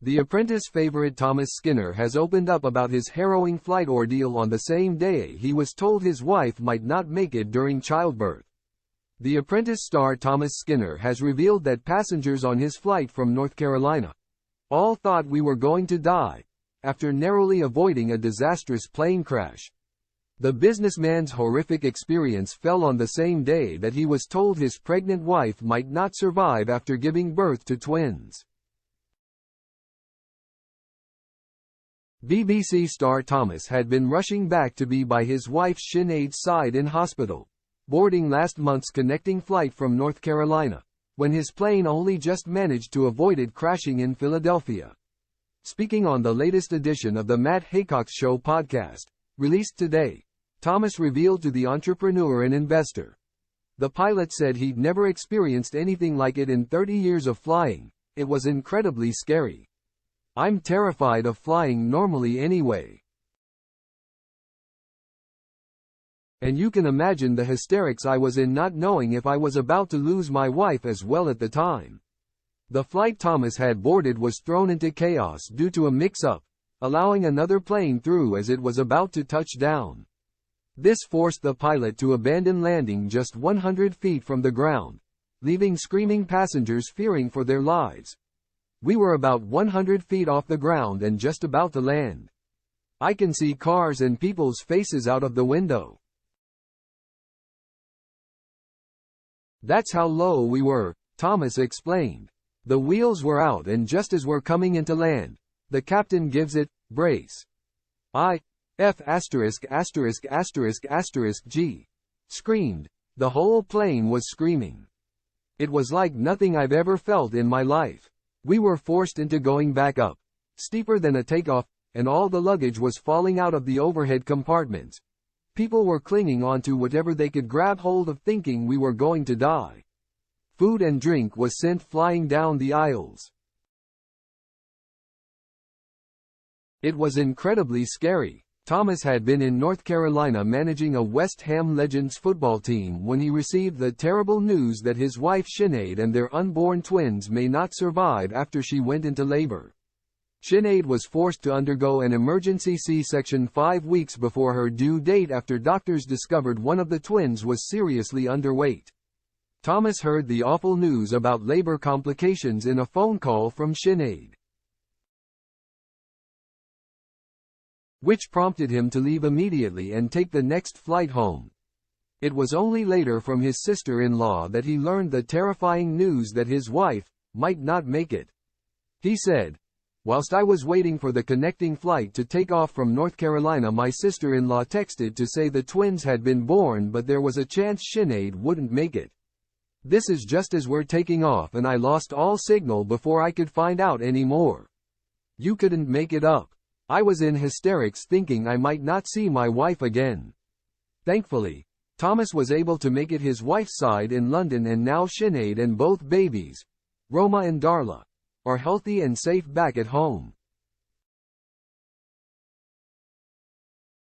The Apprentice favorite Thomas Skinner has opened up about his harrowing flight ordeal on the same day he was told his wife might not make it during childbirth. The Apprentice star Thomas Skinner has revealed that passengers on his flight from North Carolina all thought we were going to die, after narrowly avoiding a disastrous plane crash. The businessman's horrific experience fell on the same day that he was told his pregnant wife might not survive after giving birth to twins. BBC star Thomas had been rushing back to be by his wife Sinead's side in hospital, boarding last month's connecting flight from North Carolina, when his plane only just managed to avoid it crashing in Philadelphia. Speaking on the latest edition of the Matt Haycock Show podcast, released today, Thomas revealed to the entrepreneur and investor. The pilot said he'd never experienced anything like it in 30 years of flying. It was incredibly scary. I'm terrified of flying normally anyway. And you can imagine the hysterics I was in not knowing if I was about to lose my wife as well at the time. The flight Thomas had boarded was thrown into chaos due to a mix-up, allowing another plane through as it was about to touch down. This forced the pilot to abandon landing just 100 feet from the ground, leaving screaming passengers fearing for their lives. We were about 100 feet off the ground and just about to land. I can see cars and people's faces out of the window. That's how low we were, Thomas explained. The wheels were out and just as we're coming into land, the captain gives it, brace. G. Screamed. The whole plane was screaming. It was like nothing I've ever felt in my life. We were forced into going back up, steeper than a takeoff, and all the luggage was falling out of the overhead compartments. People were clinging onto whatever they could grab hold of thinking we were going to die. Food and drink was sent flying down the aisles. It was incredibly scary. Thomas had been in North Carolina managing a West Ham Legends football team when he received the terrible news that his wife Sinead and their unborn twins may not survive after she went into labor. Sinead was forced to undergo an emergency C-section 5 weeks before her due date after doctors discovered one of the twins was seriously underweight. Thomas heard the awful news about labor complications in a phone call from Sinead, which prompted him to leave immediately and take the next flight home. It was only later from his sister-in-law that he learned the terrifying news that his wife might not make it. He said, "Whilst I was waiting for the connecting flight to take off from North Carolina, my sister-in-law texted to say the twins had been born but there was a chance Sinead wouldn't make it. This is just as we're taking off and I lost all signal before I could find out any more. You couldn't make it up. I was in hysterics thinking I might not see my wife again." Thankfully, Thomas was able to make it his wife's side in London, and now Sinead and both babies, Roma and Darla, are healthy and safe back at home.